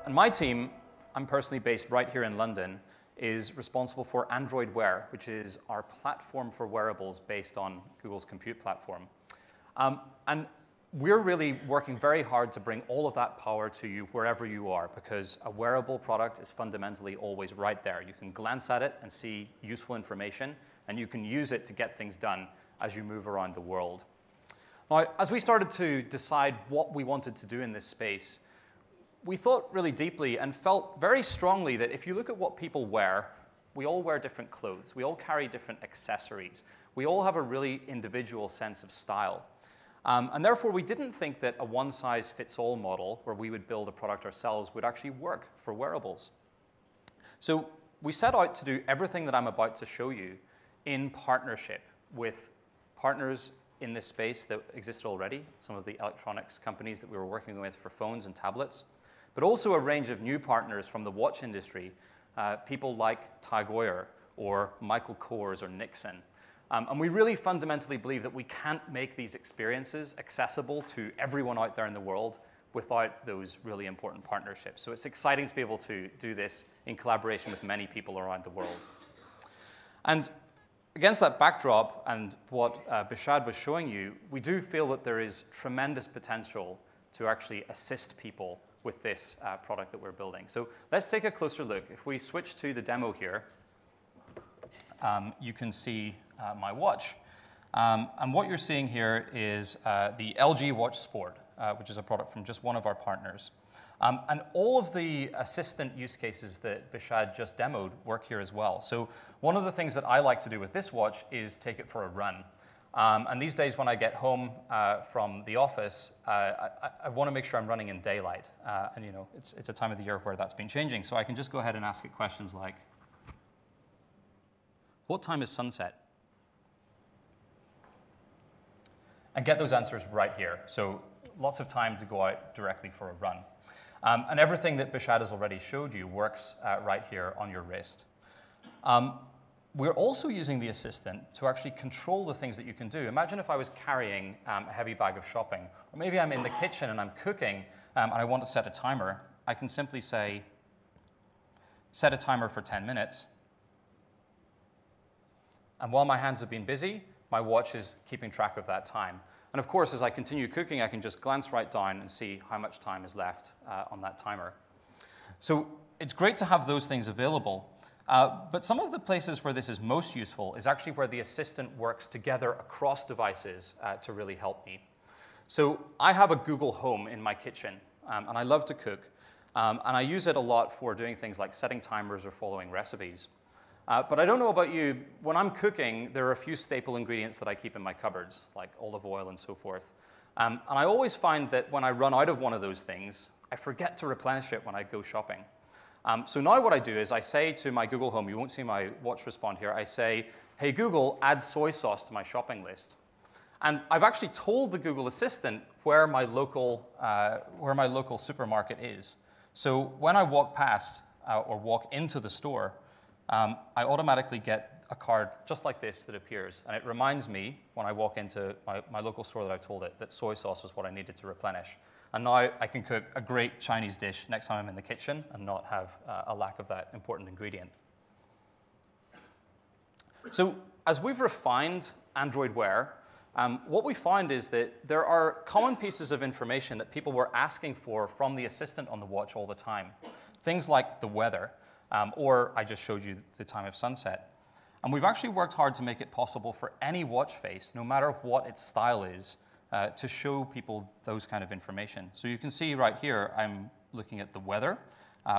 And my team, I'm personally based right here in London, is responsible for Android Wear, which is our platform for wearables based on Google's compute platform. And we're really working very hard to bring all of that power to you wherever you are, because a wearable product is fundamentally always right there. You can glance at it and see useful information, and you can use it to get things done as you move around the world. Now, as we started to decide what we wanted to do in this space, we thought really deeply and felt very strongly that if you look at what people wear, we all wear different clothes. We all carry different accessories. We all have a really individual sense of style. And therefore, we didn't think that a one-size-fits-all model where we would build a product ourselves would actually work for wearables. So we set out to do everything that I'm about to show you in partnership with partners in this space that existed already, some of the electronics companies that we were working with for phones and tablets, but also a range of new partners from the watch industry, people like Tag Heuer or Michael Kors or Nixon. And we really fundamentally believe that we can't make these experiences accessible to everyone out there in the world without those really important partnerships. So it's exciting to be able to do this in collaboration with many people around the world. And against that backdrop and what Bishad was showing you, we do feel that there is tremendous potential to actually assist people with this product that we're building. So let's take a closer look. If we switch to the demo here, you can see my watch. And what you're seeing here is the LG Watch Sport, which is a product from just one of our partners. And all of the assistant use cases that Bishad just demoed work here as well. So one of the things that I like to do with this watch is take it for a run. And these days when I get home from the office, I want to make sure I'm running in daylight. And you know, it's a time of the year where that's been changing. So I can just go ahead and ask it questions like, what time is sunset? And get those answers right here. So lots of time to go out directly for a run. And everything that Bishad has already showed you works right here on your wrist. We're also using the assistant to actually control the things that you can do. Imagine if I was carrying a heavy bag of shopping, or maybe I'm in the kitchen and I'm cooking and I want to set a timer. I can simply say, set a timer for 10 minutes. And while my hands have been busy, my watch is keeping track of that time. And of course, as I continue cooking, I can just glance right down and see how much time is left on that timer. So it's great to have those things available. But some of the places where this is most useful is actually where the assistant works together across devices to really help me. So I have a Google Home in my kitchen, and I love to cook. And I use it a lot for doing things like setting timers or following recipes. But I don't know about you, when I'm cooking, there are a few staple ingredients that I keep in my cupboards, like olive oil and so forth. And I always find that when I run out of one of those things, I forget to replenish it when I go shopping. So now what I do is I say to my Google Home, you won't see my watch respond here, I say, hey Google, add soy sauce to my shopping list. And I've actually told the Google Assistant where my local supermarket is. So when I walk past or walk into the store, I automatically get a card just like this that appears. And it reminds me, when I walk into my local store that I've told it, that soy sauce is what I needed to replenish. And now I can cook a great Chinese dish next time I'm in the kitchen and not have a lack of that important ingredient. So as we've refined Android Wear, what we find is that there are common pieces of information that people were asking for from the assistant on the watch all the time. Things like the weather. Or I just showed you the time of sunset. And we've actually worked hard to make it possible for any watch face, no matter what its style is, to show people those kind of information. So you can see right here, I'm looking at the weather,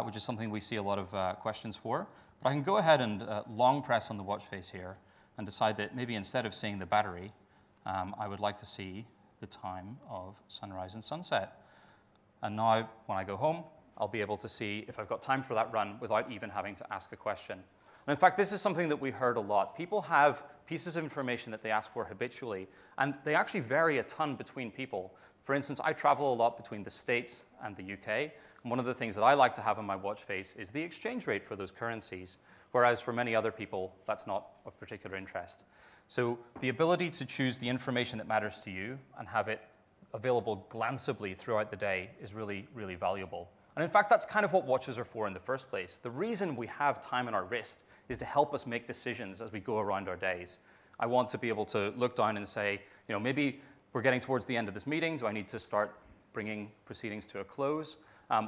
which is something we see a lot of questions for. But I can go ahead and long press on the watch face here and decide that maybe instead of seeing the battery, I would like to see the time of sunrise and sunset. And now, when I go home, I'll be able to see if I've got time for that run without even having to ask a question. And in fact, this is something that we heard a lot. People have pieces of information that they ask for habitually, and they actually vary a ton between people. For instance, I travel a lot between the States and the UK, and one of the things that I like to have on my watch face is the exchange rate for those currencies, whereas for many other people, that's not of particular interest. So the ability to choose the information that matters to you and have it available glanceably throughout the day is really, really valuable. And in fact, that's kind of what watches are for in the first place. The reason we have time on our wrist is to help us make decisions as we go around our days. I want to be able to look down and say, maybe we're getting towards the end of this meeting. Do I need to start bringing proceedings to a close?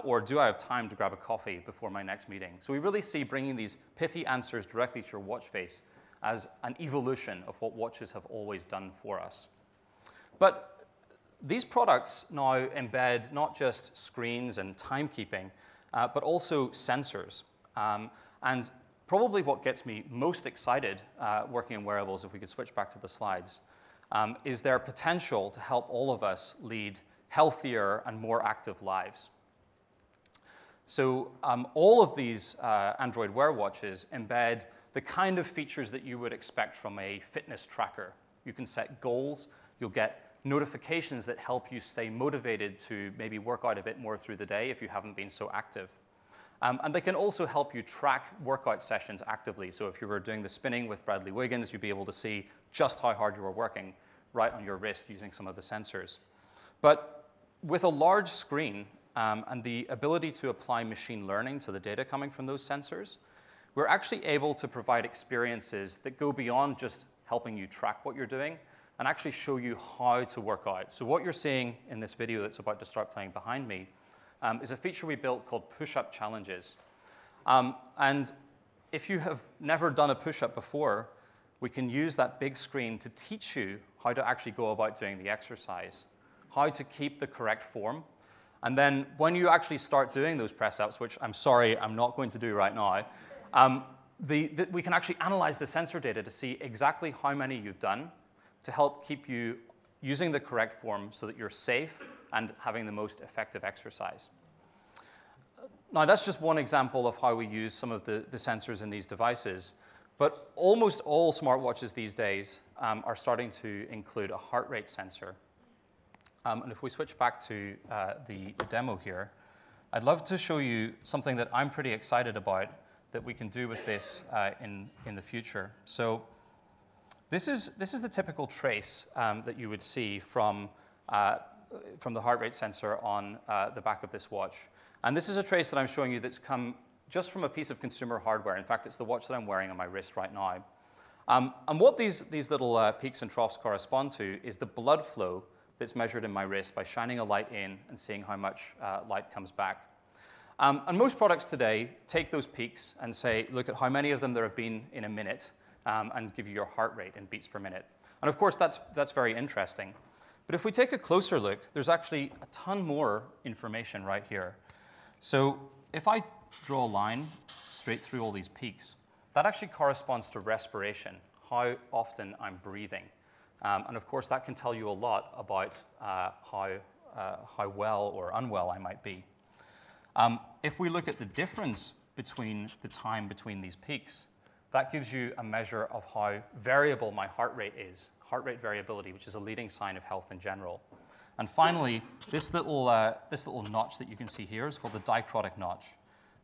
Or do I have time to grab a coffee before my next meeting? So we really see bringing these pithy answers directly to your watch face as an evolution of what watches have always done for us. But these products now embed not just screens and timekeeping, but also sensors. And probably what gets me most excited working in wearables, if we could switch back to the slides, is their potential to help all of us lead healthier and more active lives. So all of these Android Wear watches embed the kind of features that you would expect from a fitness tracker. You can set goals. You'll get notifications that help you stay motivated to maybe work out a bit more through the day if you haven't been so active. And they can also help you track workout sessions actively. So if you were doing the spinning with Bradley Wiggins, you'd be able to see just how hard you were working right on your wrist using some of the sensors. But with a large screen and the ability to apply machine learning to the data coming from those sensors, we're actually able to provide experiences that go beyond just helping you track what you're doing and actually show you how to work out. So what you're seeing in this video that's about to start playing behind me is a feature we built called push-up challenges. And if you have never done a push-up before, we can use that big screen to teach you how to actually go about doing the exercise, how to keep the correct form. And then when you actually start doing those press-ups, which I'm sorry, I'm not going to do right now, we can actually analyze the sensor data to see exactly how many you've done to help keep you using the correct form so that you're safe and having the most effective exercise. Now, that's just one example of how we use some of the sensors in these devices. But almost all smartwatches these days are starting to include a heart rate sensor. And if we switch back to the demo here, I'd love to show you something that I'm pretty excited about that we can do with this in the future. So this is the typical trace that you would see from the heart rate sensor on the back of this watch. And this is a trace that I'm showing you that's come just from a piece of consumer hardware. In fact, it's the watch that I'm wearing on my wrist right now. And what these little peaks and troughs correspond to is the blood flow that's measured in my wrist by shining a light in and seeing how much light comes back. And most products today take those peaks and say, look at how many of them there have been in a minute, and give you your heart rate in beats per minute. And of course, that's very interesting. But if we take a closer look, there's actually a ton more information right here. So if I draw a line straight through all these peaks, that actually corresponds to respiration, how often I'm breathing. And of course, that can tell you a lot about how well or unwell I might be. If we look at the difference between the time between these peaks, that gives you a measure of how variable my heart rate is, heart rate variability, which is a leading sign of health in general. And finally, this little notch that you can see here is called the dichrotic notch.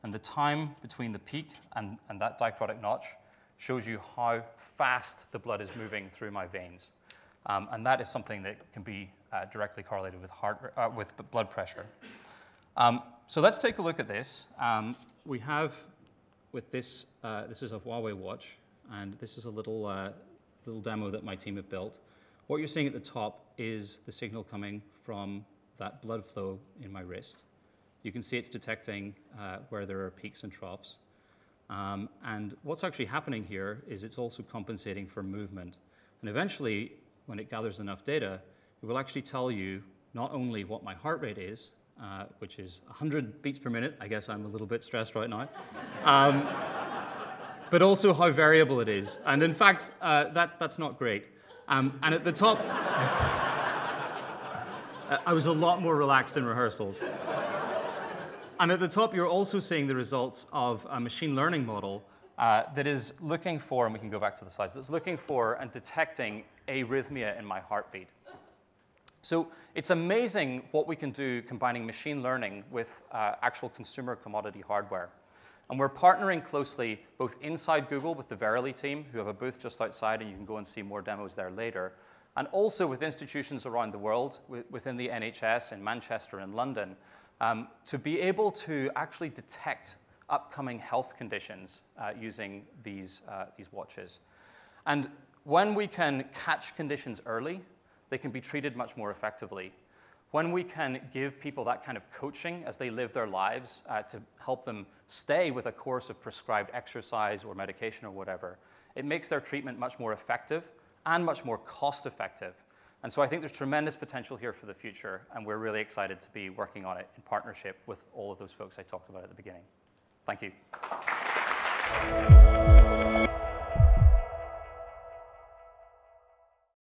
And the time between the peak and that dichrotic notch shows you how fast the blood is moving through my veins. And that is something that can be directly correlated with blood pressure. So let's take a look at this. We have with this, this is a Huawei watch, and this is a little demo that my team have built. What you're seeing at the top is the signal coming from that blood flow in my wrist. You can see it's detecting where there are peaks and troughs. And what's actually happening here is it's also compensating for movement. And eventually, when it gathers enough data, it will actually tell you not only what my heart rate is, which is 100 beats per minute. I guess I'm a little bit stressed right now. But also how variable it is. And in fact, that's not great. And at the top, I was a lot more relaxed in rehearsals. And at the top, you're also seeing the results of a machine learning model that is looking for, and we can go back to the slides, that's looking for and detecting arrhythmia in my heartbeat. So it's amazing what we can do combining machine learning with actual consumer commodity hardware. And we're partnering closely both inside Google with the Verily team, who have a booth just outside, and you can go and see more demos there later, and also with institutions around the world, within the NHS in Manchester and London, to be able to actually detect upcoming health conditions using these watches. And when we can catch conditions early, they can be treated much more effectively. When we can give people that kind of coaching as they live their lives to help them stay with a course of prescribed exercise or medication or whatever, it makes their treatment much more effective and much more cost-effective. And so I think there's tremendous potential here for the future, and we're really excited to be working on it in partnership with all of those folks I talked about at the beginning. Thank you.